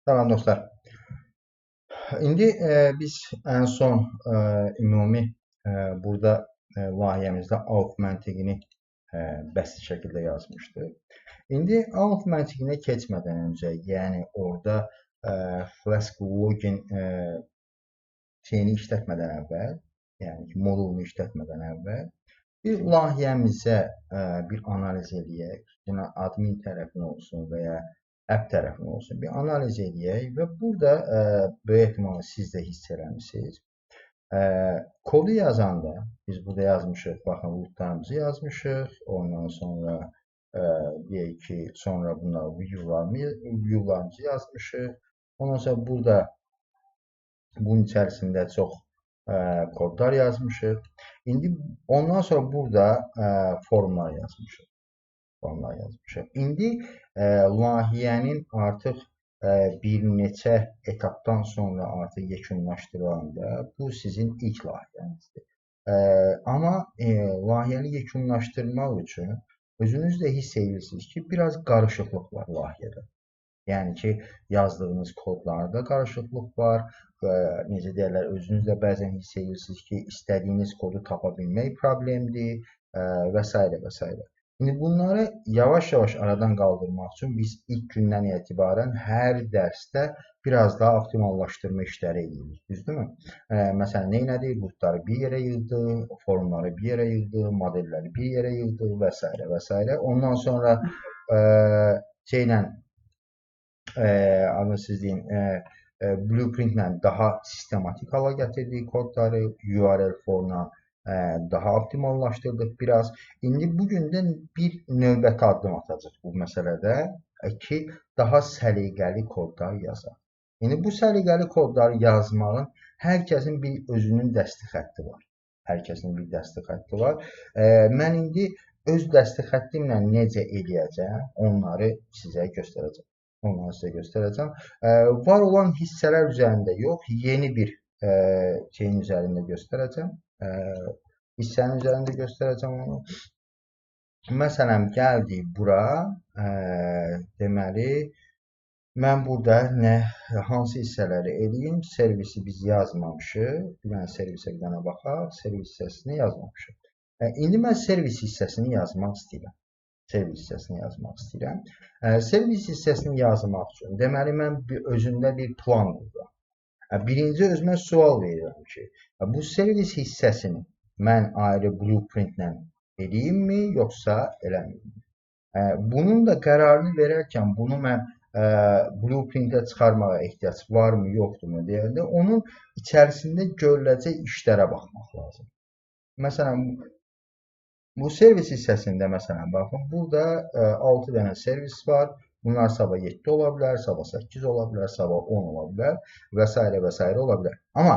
Tamam dostlar. İndi biz ən son ümumi burada layihəmizdə alt məntiqini bəsit şəkildə yazmışdıq. İndi alt məntiqinə keçmədən öncə, yəni orada Flask login şeyini işlətmədən əvvəl, yəni ki, modulunu işlətmədən əvvəl bir layihəmizə bir analiz eləyək. Yəni admin tərəfinə olsun və ya app tərəfinə olsun. Bir analiz eləyək və burada böyük ehtimalle siz də hiss eləmisiniz. Kodu yazanda biz burada yazmışıq, baxın rootlarımızı yazmışıq. Ondan sonra deyək ki, sonra bunlar viewlarımızı yazmışıq. Ondan sonra burada bunun içərisində çox kodlar yazmışıq. İndi ondan sonra burada formlar yazmışıq. İndi layihənin artıq bir neçə etapdan sonra artıq yekunlaşdırılanda bu sizin ilk layihənizdir. Amma layihəni yekunlaşdırmaq üçün özünüz də hiss edirsiniz ki, biraz qarışıqlıq var layihədə. Yəni ki, yazdığınız kodlarda qarışıqlıq var. Necə deyirlər, özünüz də bəzən hiss edirsiniz ki, istədiyiniz kodu tapa bilmək problemdir və s. və s. İndi bunları yavaş-yavaş aradan qaldırmaq üçün biz ilk gündən etibarən hər dərsdə biraz daha optimallaşdırma işləri edirik. Düzdürmü? Məsələn, nə elədik? Rootları bir yerə yığdıq, formları bir yerə yığdıq, modelləri bir yerə yığdıq və s. və s. Ondan sonra şeylə adını siz deyin, blueprintlə daha sistematik hala gətirdik kodları, URL formuna daha optimallaşdırdıq biraz. İndi bugündən bir növbəti addım atacaq bu məsələdə ki, daha səliqəli kodlar yazaq. İndi bu səliqəli kodları yazmağın hər kəsin bir özünün dəsti xətti var. Hər kəsin bir dəsti xətti var. Mən indi öz dəsti xəttimlə necə eləyəcəm, onları sizə göstərəcəm. Var olan hissələr üzərində yox, yeni bir şeyin üzərində göstərəcəm. Hissənin üzərində göstərəcəm onu. Məsələn, gəldik bura. Deməli, mən burada hansı hissələri eləyim? Servisi biz yazmamışıq. Bir dənə servisə bir dənə baxaq. Servis hissəsini yazmamışıq. İndi mən servis hissəsini yazmaq istəyirəm. Servis hissəsini yazmaq üçün, deməli, mən özündə bir plan qururam. Birinci özümə sual verirəm ki, bu servis hissəsini mən ayrı blueprintlə eləyimmi, yoxsa eləmiyim? Bunun da qərarını verərkən bunu mən blueprintə çıxarmağa ehtiyac varmı, yoxdurmu deyəndə, onun içərisində görüləcək işlərə baxmaq lazım. Məsələn, bu servis hissəsində, məsələn, baxın, burada 6 dənə servis var. Bunlar sabah 7 ola bilər, sabah 8 ola bilər, sabah 10 ola bilər və s. və s. ola bilər. Amma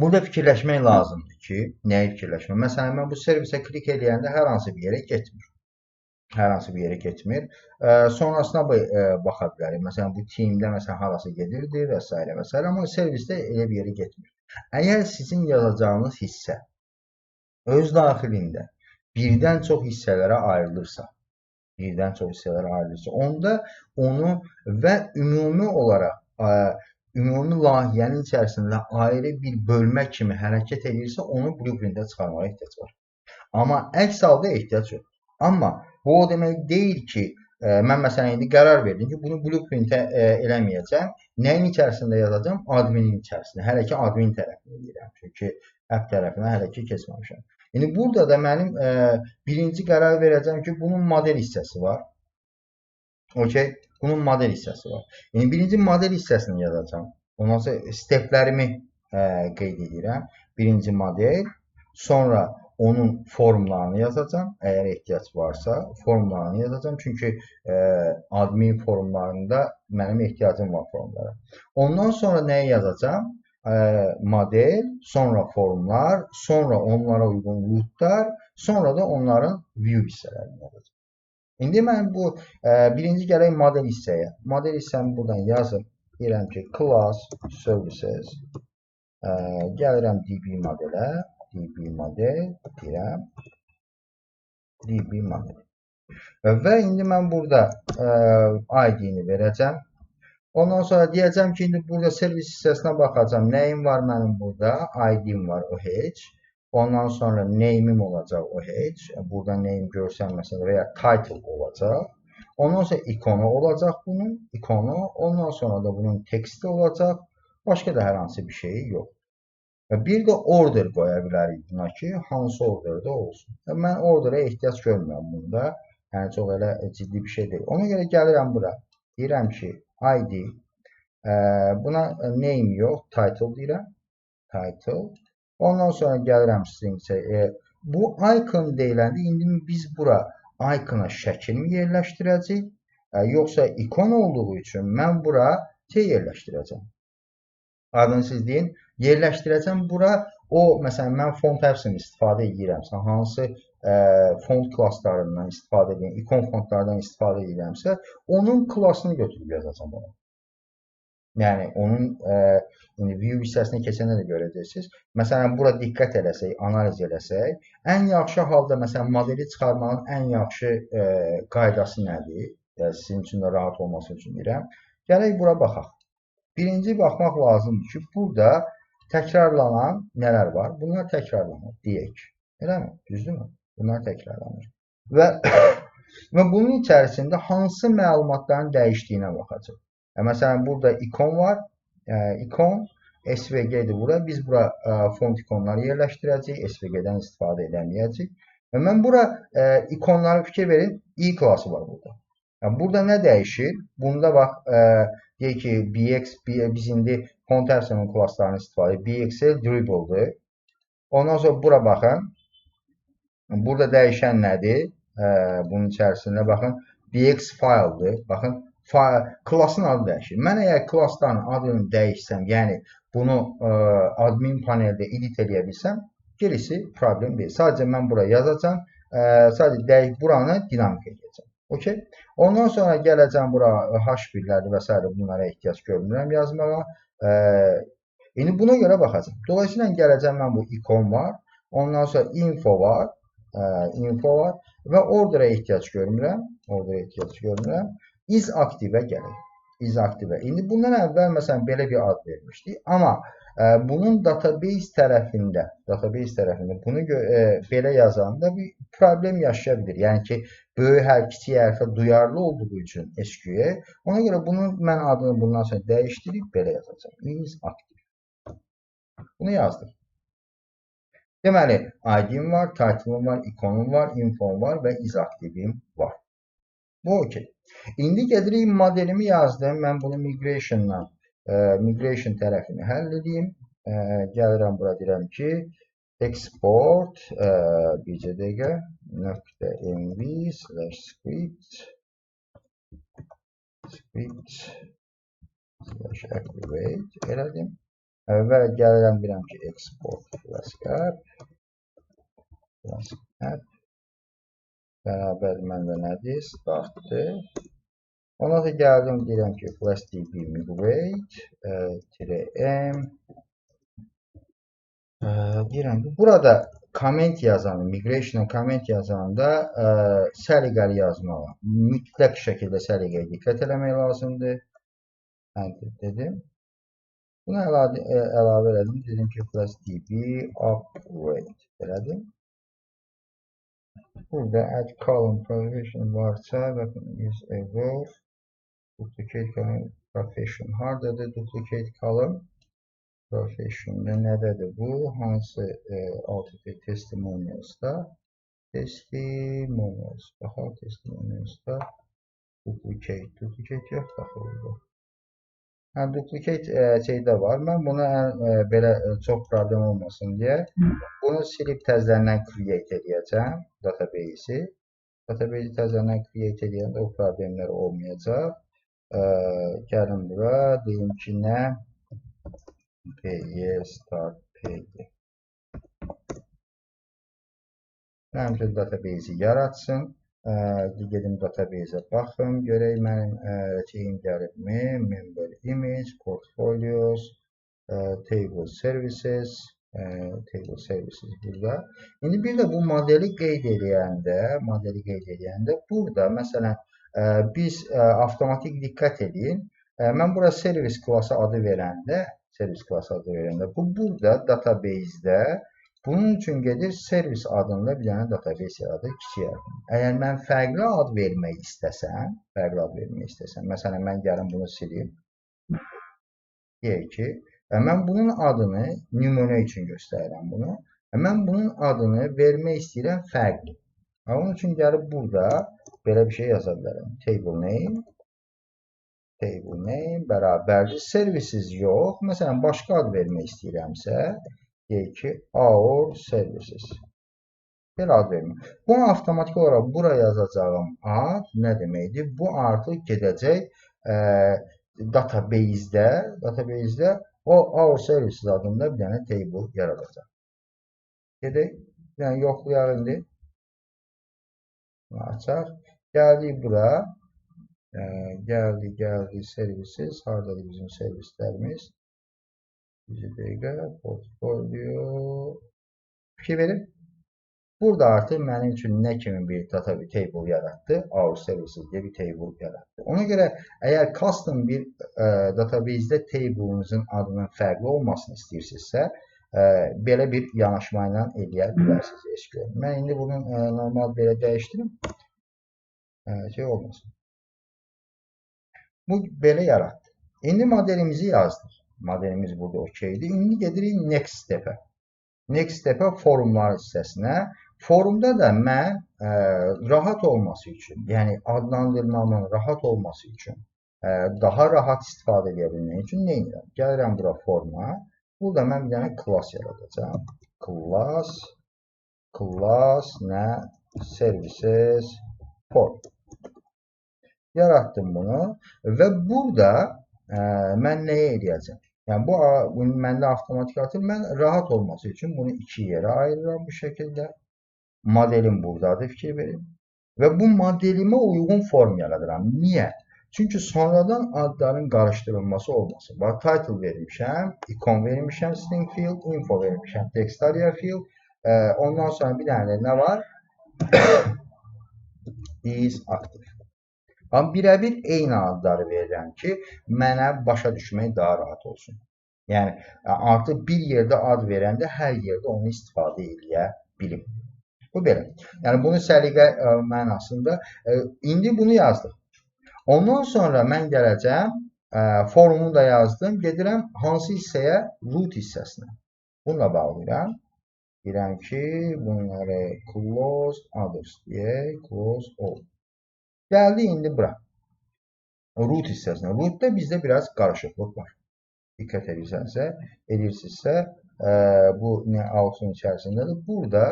burada fikirləşmək lazımdır ki, nəyi fikirləşmək? Məsələn, mən bu servisə klik edəndə hər hansı bir yerə getmir. Sonrasına baxa bilərik. Məsələn, bu teamdə harası gedirdi və s. və s. Amma servisdə elə bir yerə getmir. Əgər sizin yazacağınız hissə öz daxilində birdən çox hissələrə ayrılırsa, onda onu və ümumi olaraq ümumi layihənin içərisində ayrı bir bölmə kimi hərəkət edirsə, onu blueprintə çıxarmağa ehtiyac var. Amma əks halda ehtiyac yox. Amma bu o demək deyil ki, mən məsələn indi qərar verdim ki, bunu blueprintə eləməyəcəm. Nəyin içərisində yazacağım? Adminin içərisində. Hələ ki admin tərəfini eləyirəm. Çünki app tərəfinə hələ ki keçməmişəm. İndi burada da mənim birinci qərar verəcəm ki, bunun model hissəsi var. Bunun model hissəsi var. Yəni, birinci model hissəsini yazacağım. Ondan sonra steplərimi qeyd edirəm. Birinci model, sonra onun formlarını yazacağım. Əgər ehtiyac varsa, formlarını yazacağım. Çünki admin formlarında mənim ehtiyacım var formlara. Ondan sonra nəyi yazacağım? Model, sonra formlar, sonra onlara uyğun rootlar, sonra da onların view hissələrini yazacağım. İndi mən bu birinci gələk model hissəyə. Model hissəni buradan yazıb, deyirəm ki, class services, gəlirəm DB modelə, DB model deyirəm, DB model. Və indi mən burada ID-ni verəcəm. Ondan sonra deyəcəm ki, indi burada servis hissəsinə baxacam. Nəyim var mənim burada? ID-im var, o heç. Ondan sonra name-im olacaq, o heç. Burada name görsənməsin və ya title olacaq. Ondan sonra ikonu olacaq bunun, ikonu. Ondan sonra da bunun teksti olacaq. Başqa da hər hansı bir şeyi yox. Bir də order qoya bilərik buna ki, hansı orderdə olsun. Mən orderə ehtiyac görmürəm bunda. Yəni çox elə ciddi bir şey deyil. Ona görə gəlirəm bura. Deyirəm ki, ID. Buna name yox, title deyirəm. Title. Ondan sonra gəlirəm string-ə. Bu icon deyiləndə indi biz bura icona şəklimi yerləşdirəcəyik. Yoxsa ikon olduğu üçün mən bura yerləşdirəcəm. Adını siz deyin. Yerləşdirəcəm bura. O, məsələn, mən font hepsini istifadə edirəmsə, hansı font klasslarından istifadə edirəm, ikon fontlardan istifadə edirəmsə, onun klassını götürüb yazacam ona. Yəni, onun view hissəsini keçəndə də görəcəksiniz. Məsələn, bura diqqət eləsək, analiz eləsək, ən yaxşı halda, məsələn, modeli çıxarmağın ən yaxşı qaydası nədir? Sizin üçün də rahat olması üçün deyirəm. Gələk bura baxaq. Birinci baxmaq lazımdır ki, burada təkrarlanan nələr var? Bunlar təkrarlanır, deyək. Eləmi? Düzdürmü? Bunlar təkrarlanır. Və bunun içərisində hansı məlumatların dəyişdiyinə baxacaq. Məsələn, burada ikon var. İkon, SVG-dir bura. Biz bura font ikonları yerləşdirəcəyik. SVG-dən istifadə edəməyəcəyik. Və mən bura ikonları fikir verin. I klası var burada. Burada nə dəyişir? Bunda bax, deyək ki, BX, biz indi font hepsinin klasslarını istifadə edir. BXL Dribble'dır. Ondan sonra bura baxın. Burada dəyişən nədir? Bunun içərisində baxın. BX file'dır. Baxın, klassın adı dəyişir. Mən əgər klassların adını dəyişsəm, yəni bunu admin paneldə edit edə bilsəm, gerisi problem deyil. Sadəcə mən bura yazacam. Sadəcə buranı dinamik edəcəm. Okay. Ondan sonra gələcəm bura H1'lərdir və s. bunlara ehtiyac görmürəm yazmağa. İndi buna görə baxacam. Dolayısıyla gələcəm mən bu ikon var. Ondan sonra info var. Və orderə ehtiyac görmürəm. Is aktivə gələk. Is aktivə. İndi bundan əvvəl məsələn belə bir ad vermişdik. Amma bunun database tərəfində bunu belə yazanda bir problem yaşaya bilir. Yəni ki, böyük hər kiçik hərfə duyarlı olduğu üçün SQL. Ona görə bunun mən adını bundan sonra dəyişdirib belə yazacağam. Is aktiv. Bunu yazdım. Deməli, ID-im var, title'ım var, ikonum var, infom var və is aktivim var. Bu okey. İndi gedirik modelimi yazdım. Mən bunu migration tərəfini həll edeyim. Gəlirəm bura deyirəm ki, export bircə dəqiqə .mv/script/activate elədim. Və gəlirəm deyirəm ki, export flask app bərabər məndə nədir? Startdır. Ona da gəldim deyirəm ki, flashdb migrate-m deyirəm ki, burada comment yazanı, migration comment yazanda səliqəli yazmağa, mütləq şəkildə səliqəyə diqqət eləmək lazımdır. Enter dedim. Buna əlavə elədim. Dedim ki, flashdb upgrade elədim. Burada add column profession varsa, bakın use above duplicate column profession hardadır? Duplicate column profession'da nədədir bu? Hansı AutoCAD testimonials'da? Baxaq testimonials'da duplicate yox baxıldı. Duplicate şeydə var. Mən buna belə çox problem olmasın deyə bunu silib təzədən create edəcəm database'i. Database'i təzədən create edəndə o problemlər olmayacaq. Gəlin bura, deyim ki, nə? Start page. Mənim üçün database'i yaratsın. Gedim database'ə baxım. Görək mənim şeyim gəlibmi? Member image, portfolios, table services. Table services burada. İndi bir də bu modeli qeyd edəndə burada məsələn biz avtomatik diqqət edin. Mən bura servis klası adı verəndə bu burada database-də bunun üçün gedir servis adında bir dənə database yaradır, kiçik hərflə. Əgər mən fərqli ad vermək istəsəm, məsələn mən gəlim bunu silim. Deyək ki, mən bunun adını nümunə üçün göstərirəm bunu. Mən bunun adını vermək istəyirəm fərqli. Onun üçün gəlib burada belə bir şey yaza bilərəm. Table name bərabərdir. Services yox. Məsələn, başqa ad vermək istəyirəmsə, deyək ki, our services. Belə ad vermək. Bu avtomatik olaraq buraya yazacağım ad nə deməkdir? Bu artıq gedəcək database-də o our services adında bir dənə table yaradacaq. Gedək, yəni yoxlayaq indi. Açaq. Gəldik bura. Gəldik services. Haradadır bizim servislərimiz? Bir dəqiqə. Portfolio. Fikir verin. Burada artıq mənim üçün nə kimi bir table yaratdı? Our services deyə bir table yaratdı. Ona görə əgər custom bir database-də table'unuzun adının fərqli olmasını istəyirsinizsə, belə bir yanaşma ilə eləyə bilərsiniz SQL. Mən indi bunu normal belə dəyişdirim. Şey olmasın. Bu belə yaratdı. İndi modelimizi yazdıq. Modelimiz burada okeydir. İndi gedirik next step'ə. Next step'ə forumlar hissəsinə. Forumda da mən rahat olması üçün, yəni adlandırmamın rahat olması üçün, daha rahat istifadə edə bilmək üçün nə edirəm? Gəlirəm bura forma. Burada mən bir dənə class yaradacağam. Class nə? Services form. Yarattım bunu və burada mən nəyə edəcəm? Yəni bu məndə avtomatik atır. Mən rahat olması üçün bunu iki yerə ayırıram bu şəkildə. Modelim buradadır, fikir verin. Və bu modelimə uyğun form yaradıram. Niyə? Çünki sonradan adların qarışdırılması olmasın. Bax, title vermişəm, icon vermişəm, string field, info vermişəm, text area field. Ondan sonra bir dənə nə var? Is active. Amma birəbir eyni adları verirəm ki, mənə başa düşmək daha rahat olsun. Yəni, artıq bir yerdə ad verəndə hər yerdə onu istifadə edə bilim. Bu belə. Yəni, bunu səliqə mənasında. İndi bunu yazdım. Ondan sonra mən gələcəm, forumu da yazdım. Gedirəm hansı hissəyə? Root hissəsinə. Bununla bağlayıram. Deyirəm ki, bunları close others deyək, close all. Gəldi indi bura. Root hissəsinə. Rootda bizdə biraz qarışıqlıq var. Diqqət edirsinizsə, bu outun içərisindədir. Burada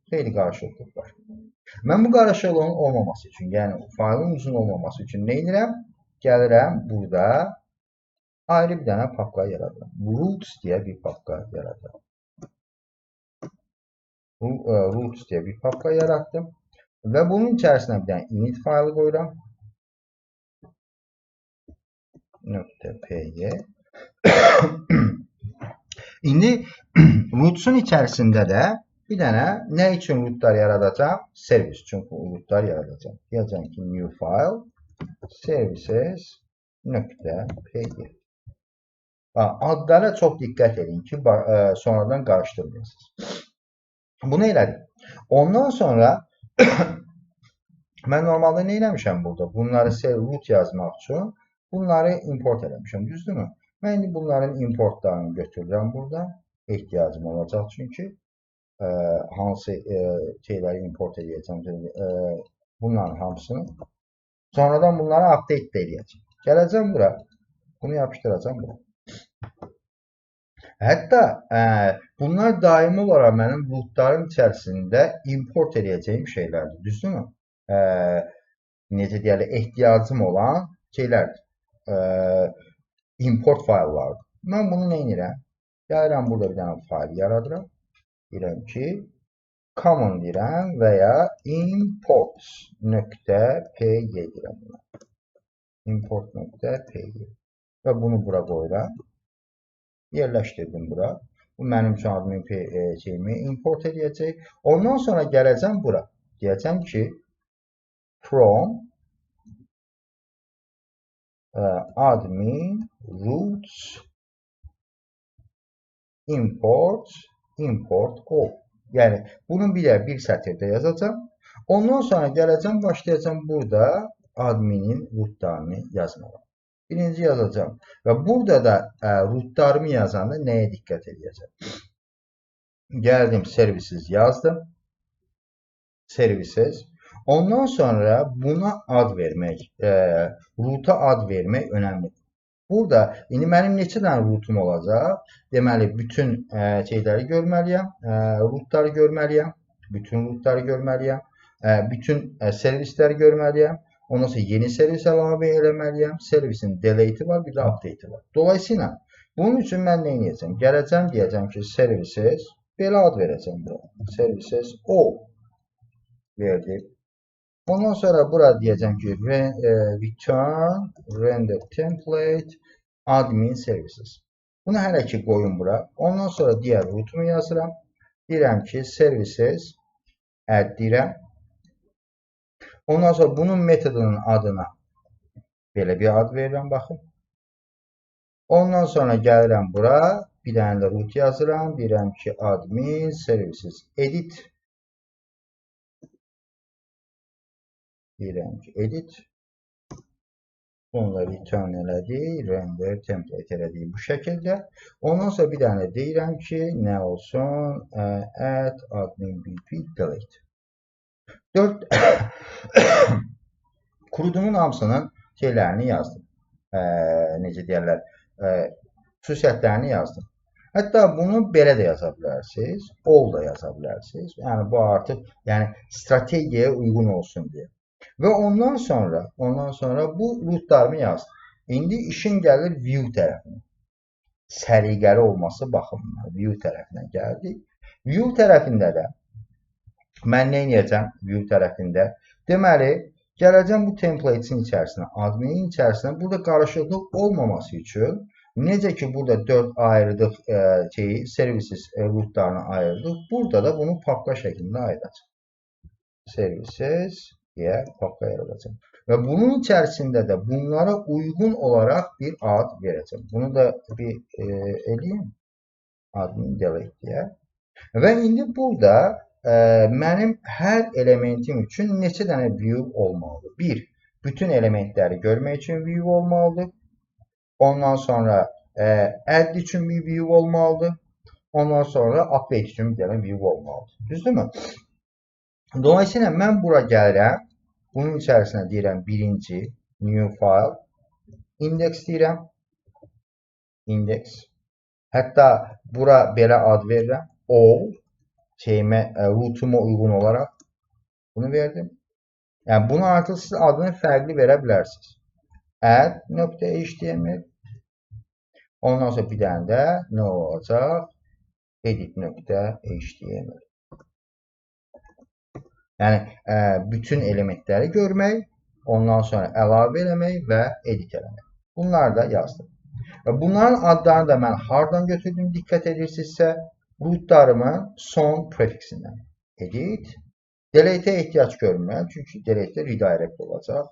xeyli qarışıqlıq var. Mən bu qarışıqlığın olmaması üçün, yəni faylın uzun olmaması üçün nə edirəm? Gəlirəm burada ayrı bir dənə papka yaradıram. Roots deyə bir papka yaradıram. Roots deyə bir papka yarattım. Və bunun içərisinə bir dənə init faylı qoyuram. .py İndi rootsun içərisində də bir dənə nə üçün rootlar yaradacam? Servis üçün rootlar yaradacam. Deyəcəm ki, new file services.py adlara çox diqqət edin ki, sonradan qarışdırmayasınız. Bunu elədik. Ondan sonra mən normalda nə eləmişəm burada? Bunları root yazmaq üçün bunları import eləmişəm, düzdürmü? Mən indi bunların importlarını götürürəm burada. Ehtiyacım olacaq çünki hansı şeyləri import edəcəm. Bunların hamısını. Sonradan bunları update də edəcəm. Gələcəm bura. Bunu yapışdıracam bura. Hətta bunlar daimi olaraq mənim rootların içərisində import edəcəyim şeylərdir. Düzdürmü? Necə deyərlər, ehtiyacım olan şeylərdir. Import fayllardır. Mən bunu nə edirəm? Gəlirəm burada bir dənə fayl yaradıram. Deyirəm ki, common deyirəm və ya import.py deyirəm buna. Import.py və bunu bura qoyuram. Yerləşdirdim bura. Bu mənim üçün admin şeyimi import edəcək. Ondan sonra gələcəm bura. Deyəcəm ki, from admin roots import all. Yəni bunu bir sətirdə yazacağam. Ondan sonra gələcəm, başlayacağım burada adminin rootlarını yazmağa. Birinci yazacağım. Və burada da rootlarımı yazanda nəyə diqqət edəcəm? Gəldim, services yazdım. Services. Ondan sonra buna ad vermək, roota ad vermək önəmlidir. Burada indi mənim neçə dənə rootum olacaq? Deməli, bütün şeyləri görməliyəm, rootları görməliyəm, bütün rootları görməliyəm, bütün servisləri görməliyəm. Ondan sonra yeni servis əlavə eləməliyəm. Servisin delete'i var, bir də update'i var. Dolayısıyla bunun üçün mən nə edəcəm? Gələcəm, deyəcəm ki, services, belə ad verəcəm bura. Services all verdim. Ondan sonra burada deyəcəm ki, return render template admin services. Bunu hələ ki qoyun bura. Ondan sonra digər rootumu yazıram. Deyirəm ki, services add deyirəm. Ondan sonra bunun metodunun adına belə bir ad verirəm, baxın. Ondan sonra gəlirəm bura, bir dənə də root yazıram. Deyirəm ki, admin services edit. Deyirəm ki, edit. Bunu da return elədik, render template elədik bu şəkildə. Ondan sonra bir dənə deyirəm ki, nə olsun? Add admin bp delete. 4 kurudumun hamısının şeylərini yazdım. Necə deyərlər? Xüsusiyyətlərini yazdım. Hətta bunu belə də yaza bilərsiniz. All da yaza bilərsiniz. Yəni bu artıq strategiyaya uyğun olsun deyə. Və ondan sonra bu rootlarımı yazdım. İndi işin gəlir view tərəfinə. Səliqəli olması baxımından view tərəfinə gəldik. View tərəfində də mən nə edəcəm view tərəfində? Deməli, gələcəm bu template'in içərisinə, adminin içərisinə. Burada qarışıqlıq olmaması üçün necə ki burada 4 ayırdıq services rootlarını ayırdıq. Burada da bunu papka şəklində ayıracaq. Services deyə papka yaradacaq. Və bunun içərisində də bunlara uyğun olaraq bir ad verəcəm. Bunu da bir eləyim. Admin delete deyə. Və indi burada mənim hər elementim üçün neçə dənə view olmalıdır? 1. Bütün elementləri görmək üçün view olmalıdır. Ondan sonra add üçün bir view olmalıdır. Ondan sonra update üçün bir dənə view olmalıdır. Düzdürmü? Dolayısıyla mən bura gəlirəm. Bunun içərisinə deyirəm birinci new file index deyirəm. Index. Hətta bura belə ad verirəm. All rootuma uyğun olaraq bunu verdim. Yəni bunu artıq siz adını fərqli verə bilərsiniz. Add.html. Ondan sonra bir dənə də nə olacaq? Edit.html. Yəni bütün elementləri görmək, ondan sonra əlavə eləmək və edit eləmək. Bunları da yazdım. Bunların adlarını da mən hardan götürdüm diqqət edirsinizsə, rootlarımın son prefiksindən. Edit. Delete'e ehtiyac görmürəm. Çünki delete redirect olacaq.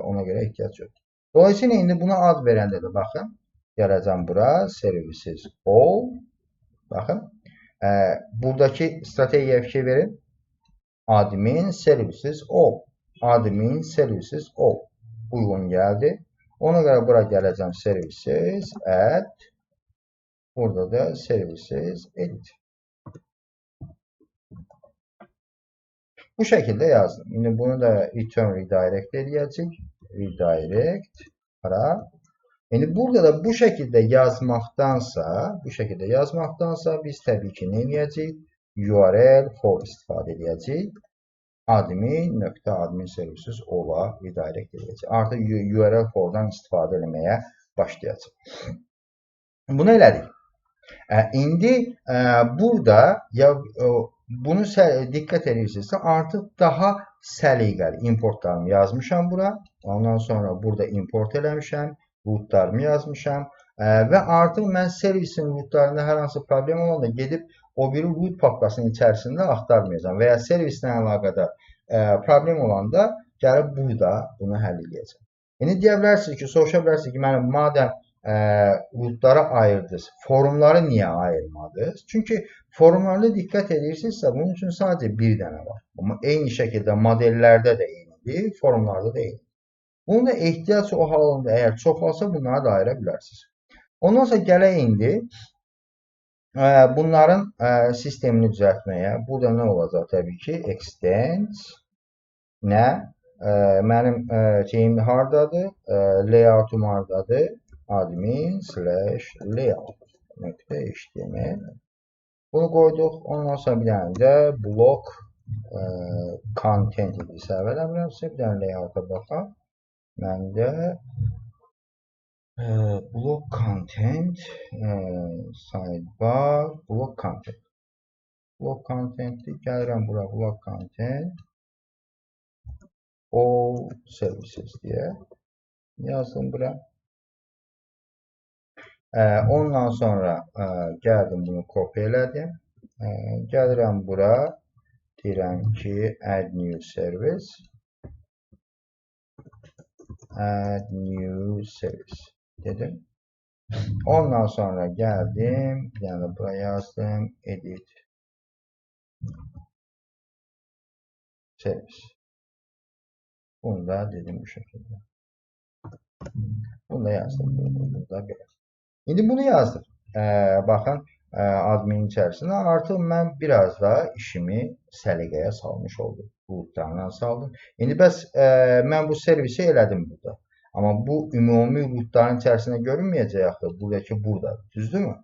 Ona görə ehtiyac yox. Dolayısıyla indi buna ad verəndə də baxın. Gələcəm bura. Services all. Baxın. Buradakı strategiyə fikir verin. Admin services all. Admin services all. Uyğun gəldi. Ona görə bura gələcəm services add. Burada da services edit. Bu şəkildə yazdım. İndi bunu da return redirect edəcək. Redirect para. İndi burada da bu şəkildə yazmaqdansa biz təbii ki nə edəcəyik? URL for istifadə edəcəyik. Admin services all-a redirect edəcək. Artıq URL for'dan istifadə etməyə başlayacaq. Bunu elədik. İndi burada bunu diqqət edirsinizsə artıq daha səliqəli importlarımı yazmışam bura. Ondan sonra burada import eləmişəm. Rootlarımı yazmışam. Və artıq mən servisin rootlarında hər hansı problem olanda gedib o biri root papkasının içərisində axtarmayacağam və ya servislə əlaqədar problem olanda gəlib burada bunu həll edəcəm. İndi deyə bilərsiniz ki, soruşa bilərsiniz ki, mənim madəm rootlara ayırdınız, forumları niyə ayırmadınız? Çünki forumlarda diqqət edirsinizsə, bunun üçün sadəcə bir dənə var. Amma eyni şəkildə modellərdə də eynidir, forumlarda da eynidir. Bunun da ehtiyac o halında əgər çoxalsa bunları da ayıra bilərsiniz. Ondan sonra gələk indi bunların sistemini düzəltməyə. Burada nə olacaq? Təbii ki, extend nə? Mənim şeyim hardadır? Layoutum hardadır? Admin / layout .html. Bunu qoyduq. Ondan sonra bir dənə də block content idisə əvvələmirəmsə bir dənə layouta baxaq. Məndə block content, sidebar, block content. Block content'i gəlirəm bura, block content, all services deyə yazdım bura. Ondan sonra gəldim bunu kopya elədim. Gəlirəm bura, deyirəm ki, add new service. Add new service dedim. Ondan sonra gəldim, bir dənə buraya yazdım, edit service. Bunu da dedim bu şəkildə. Bunu da yazdım, bunu da belə. İndi bunu yazdım. Baxın, admin içərisində artıq mən biraz da işimi səliqəyə salmış oldum. Rootlardan saldım. İndi bəs mən bu servisi elədim burada. Amma bu ümumi rootların içərisində görünməyəcək axı, buradakı buradadır. Düzdürmü?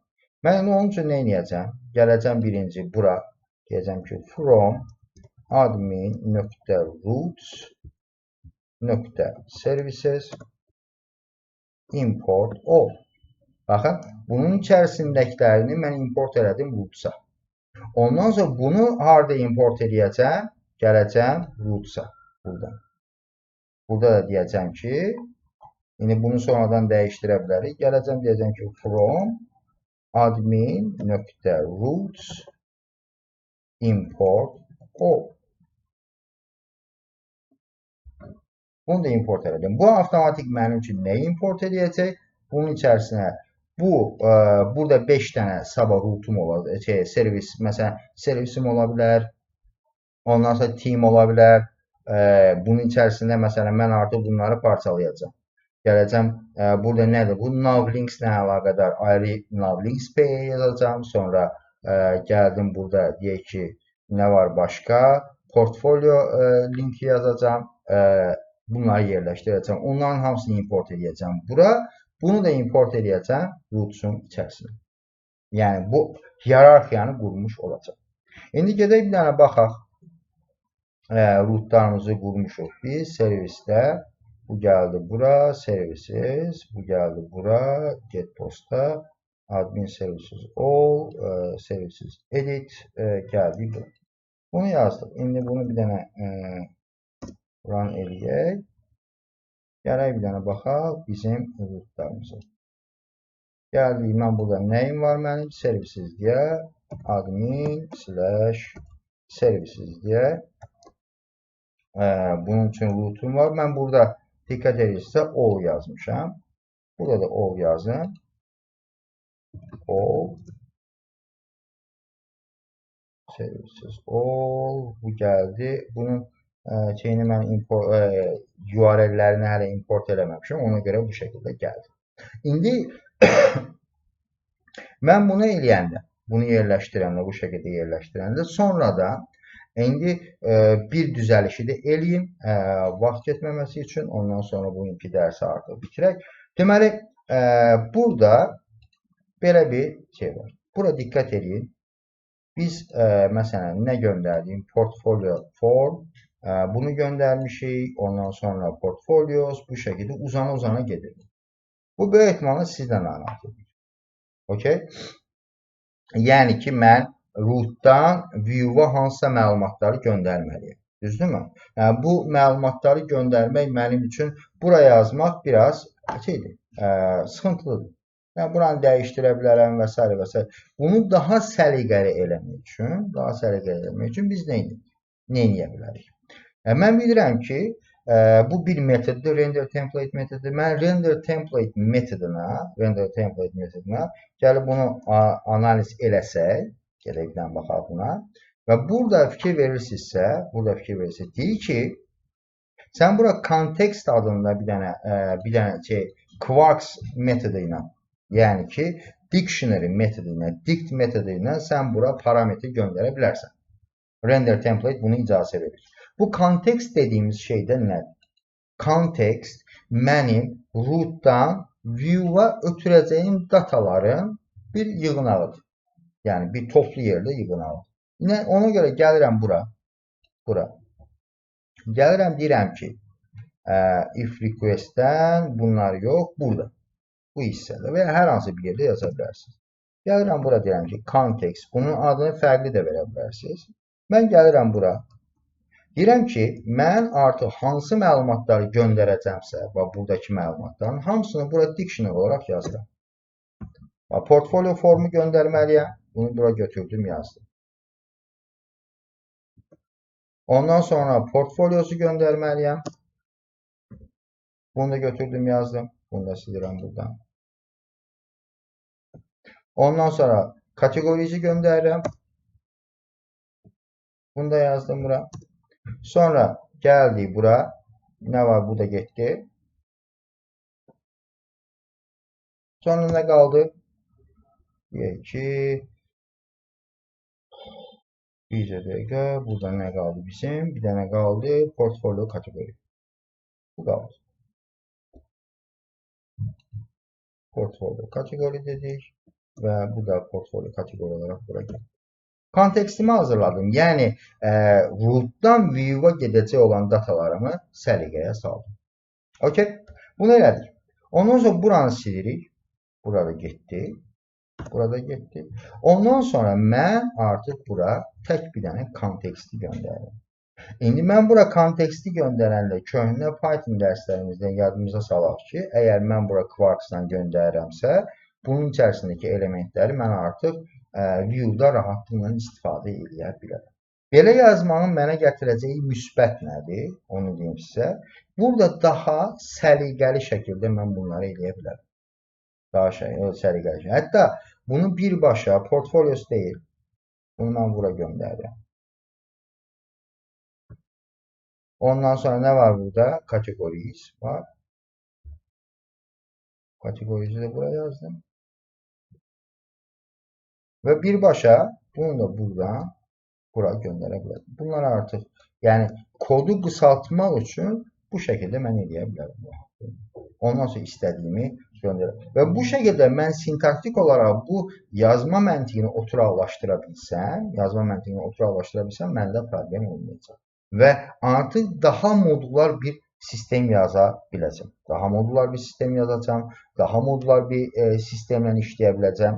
Mən onun üçün nə edəcəm? Gələcəm birinci bura. Deyəcəm ki, from admin.roots.services import all. Baxın, bunun içərisindəkilərini mən import elədim rootsa. Ondan sonra bunu harada import edəcəm? Gələcəm rootsa. Buradan. Burada da deyəcəm ki, indi bunu sonradan dəyişdirə bilərik. Gələcəm deyəcəm ki, from admin.roots import all. Bunu da import edelim. Bu avtomatik mənim üçün nə import edəcək? Bunun içərisinə burada 5 dənə sabah rootum olacaq. Servis, məsələn, servisim ola bilər. Ondan sonra team ola bilər. Bunun içərisində məsələn mən artıq bunları parçalayacağam. Gələcəm, burada nədir? Bu navlinks ilə əlaqədar ayrı navlinks pay yazacağım. Sonra gəldim burada deyək ki, nə var başqa? Portfolio linki yazacağım. Bunları yerləşdirəcəm. Onların hamısını import edəcəm bura. Bunu da import edəcəm rootsun içərisinə. Yəni bu hiyerarxiyanı qurmuş olacaq. İndi gedək bir dənə baxaq. Rootlarımızı qurmuşuq biz servisdə. Bu gəldi bura, services. Bu gəldi bura, get post'a, admin services all, services edit gəldi bura. Bunu yazdıq. İndi bunu bir dənə run eləyək. Gələk bir dənə baxaq bizim rootlarımıza. Gəldik, mən burada nəyim var mənim? Services deyə, admin/services deyə. Bunun üçün rootum var. Mən burada diqqət edirsə all yazmışam. Burada da all yazın. All services all. Bu gəldi. Bunun şeyini mən URL-lərini hələ import eləməmişim. Ona görə bu şəkildə gəldi. İndi mən bunu eləyəndə, bunu yerləşdirəndə, bu şəkildə yerləşdirəndə sonradan indi bir düzəlişi də eləyim vaxt getməməsi üçün. Ondan sonra bugünkü dərsi artıq bitirək. Deməli, burada belə bir şey var. Bura diqqət edin. Biz məsələn nə göndərdik? Portfolio form. Bunu göndərmişik. Ondan sonra portfolios bu şəkildə uzana gedir. Bu böyük ehtimalla sizdən narahat edir. Okay? Yəni ki, mən rootdan view-a hansısa məlumatları göndərməliyim. Düzdürmü? Yəni, bu məlumatları göndərmək mənim üçün bura yazmaq biraz sıxıntılıdır. Mən buranı dəyişdirə bilərəm və s. və s. Bunu daha səliqəli eləmək üçün biz nə edə bilərik? Mən bilirəm ki, bu bir metoddur, render template metodu. Mən render template metoduna gəlib bunu analiz eləsək, gələk bir dənə baxaq buna və burada fikir verirsinizsə, deyir ki, sən bura context adında bir dənə Quarks metodu ilə, yəni ki, dictionary metodu ilə, dict metodu ilə sən bura parametri göndərə bilərsən. Render template bunu icazə verir. Bu context dediyimiz şeydə nədir? Context mənim rootdan view-a ötürəcəyim dataların bir yığınağıdır. Yəni bir toplu yerdə yığınağıdır. Ona görə gəlirəm bura. Gəlirəm deyirəm ki, if request-dən bunlar yox, burada. Bu hissədə və ya hər hansı bir yerdə yaza bilərsiniz. Gəlirəm bura deyirəm ki, context. Bunun adını fərqli də verə bilərsiniz. Mən gəlirəm bura. Deyirəm ki, mən artıq hansı məlumatları göndərəcəmsə və buradakı məlumatların hamısını bura dictionary olaraq yazıram. Portfolio formu göndərməliyəm. Bunu bura götürdüm, yazdım. Ondan sonra portfoliosu göndərməliyəm. Bunu da götürdüm, yazdım. Bunu da silirəm buradan. Ondan sonra kategorisi göndərirəm. Bunu da yazdım bura. Sonra gəldik bura. Nə var? Bu da getdi. Sonra nə qaldı? Deyək ki, bir dəqiqə. Burada nə qaldı bizim? Bir dənə qaldı. Portfolio kategori. Bu qaldı. Portfolio kategori dedik. Və bu da portfolio kategori olaraq bura gəldi. Kontekstimi hazırladım. Yəni, rootdan view-a gedəcək olan datalarımı səliqəyə saldım. Okey? Bunu elədik. Ondan sonra buranı silirik. Burada getdi. Burada getdi. Ondan sonra mən artıq bura tək bir dənə konteksti göndərirəm. İndi mən bura konteksti göndərəndə köhnə Python dərslərimizdən yadımıza salaq ki, əgər mən bura Quarks-dan göndərirəmsə, bunun içərisindəki elementləri mən artıq view-da rahatlıqla istifadə edə bilərəm. Belə yazmağın mənə gətirəcəyi müsbət nədir? Onu deyim sizə. Burada daha səliqəli şəkildə mən bunları edə bilərəm. Daha səliqəli şəkildə. Hətta bunu birbaşa portfoliosu deyil. Bunu mən bura göndərirəm. Ondan sonra nə var burada? Kategories var. Kategorisi də bura yazdım. Və birbaşa bunu da buradan bura göndərə bilərəm. Bunlar artıq, yəni kodu qısaltmaq üçün bu şəkildə mən edə bilərəm. Ondan sonra istədiyimi göndərəm. Və bu şəkildə mən sintaktik olaraq bu yazma məntiqini oturaqlaşdıra bilsəm, məndə problem olmayacaq. Və artıq daha modular bir sistem yaza biləcəm. Daha modular bir sistem yazacağam. Daha modular bir sistemlə işləyə biləcəm.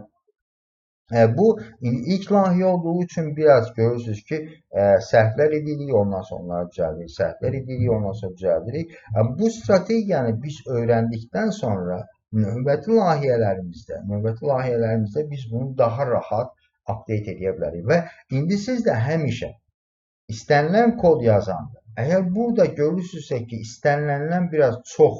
Bu ilk layihə olduğu üçün biraz görürsünüz ki, səhvlər edirik, ondan sonra onları düzəldirik, səhvlər edirik, ondan sonra düzəldirik. Bu strategiyanı biz öyrəndikdən sonra növbəti layihələrimizdə biz bunu daha rahat update edə bilərik. Və indi siz də həmişə istənilən kod yazanda, əgər burada görürsünüzsə ki, istənilən biraz çox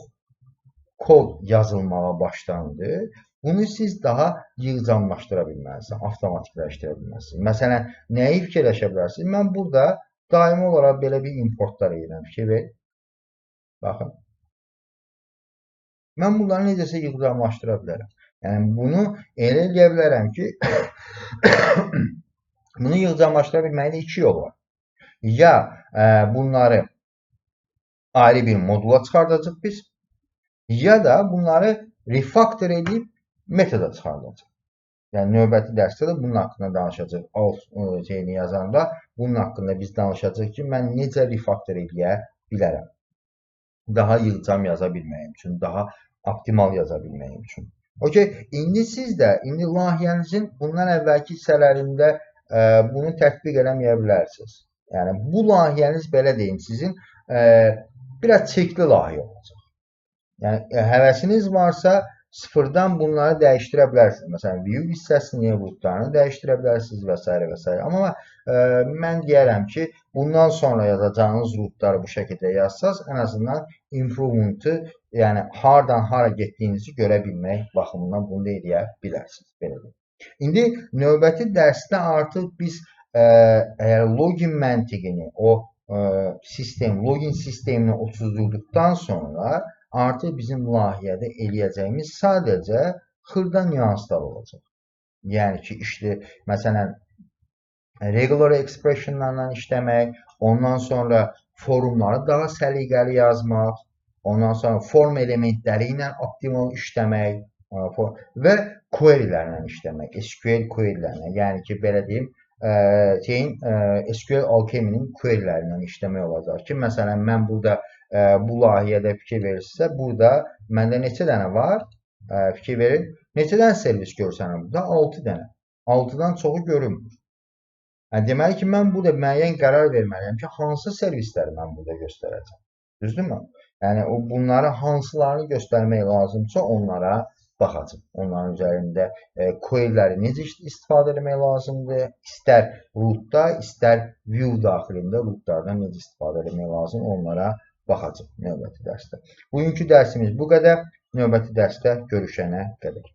kod yazılmağa başlandı, bunu siz daha yığcamlaşdıra bilməlisiniz, avtomatikləşdirə bilməlisiniz. Məsələn, nəyi fikirləşə bilərsiniz? Mən burada daimi olaraq belə bir importlar edirəm. Fikir ver. Baxın. Mən bunları necəsə yığcamlaşdıra bilərəm. Yəni, bunu elə eləyə bilərəm ki, bunu yığcamlaşdıra bilməkdə iki yol var. Ya bunları ayrı bir modula çıxardacaq biz, ya da bunları refactor edib metoda çıxardacaq. Yəni, növbəti dərsdə də bunun haqqında danışacaq. Alt şeyini yazanda bunun haqqında biz danışacaq ki, mən necə refactor edə bilərəm. Daha yığcam yaza bilməyim üçün, daha optimal yaza bilməyim üçün. Okey, indi siz də, indi layihənizin bundan əvvəlki hissələrində bunu tətbiq eləməyə bilərsiniz. Yəni, bu layihəniz, belə deyim, sizin biraz çekli layihə olacaq. Yəni, həvəsiniz varsa, sıfırdan bunları dəyişdirə bilərsiniz. Məsələn, view hissəsini, rootlarını dəyişdirə bilərsiniz və s. və s. Amma mən deyərəm ki, bundan sonra yazacağınız rootları bu şəkildə yazsaz, ən azından improvement'ı, yəni hardan hara getdiyinizi görə bilmək baxımından bunu da edə bilərsiniz. Belə deyim. İndi növbəti dərsdə artıq biz əgər login məntiqini, o login sistemini oturtduqdan sonra artıq bizim layihədə eləyəcəyimiz sadəcə xırda nüanslar olacaq. Yəni ki, işte məsələn, regular expressionlarla işləmək, ondan sonra formları daha səliqəli yazmaq, ondan sonra form elementləri ilə optimal işləmək və querylərlə işləmək, SQL querylərlə. Yəni ki, belə deyim, SQL Alchemy'nin querylərlə işləmək olacaq ki, məsələn, mən burada bu layihədə fikir verirsinizsə, burada məndə neçə dənə var? Fikir verin. Neçə dənə servis görsənir burada? 6 dənə. 6-dan çoxu görünmür. Deməli ki, mən burada müəyyən qərar verməliyəm ki, hansı servisləri mən burada göstərəcəm. Düzdürmü? Yəni, bunları hansılarını göstərmək lazımsa onlara baxacaq. Onların üzərində queryləri necə istifadə etmək lazımdır? İstər rootda, istər view daxilində rootlardan necə istifadə etmək lazım? Onlara baxacaq növbəti dərsdə. Bugünkü dərsimiz bu qədər. Növbəti dərsdə görüşənə qədər.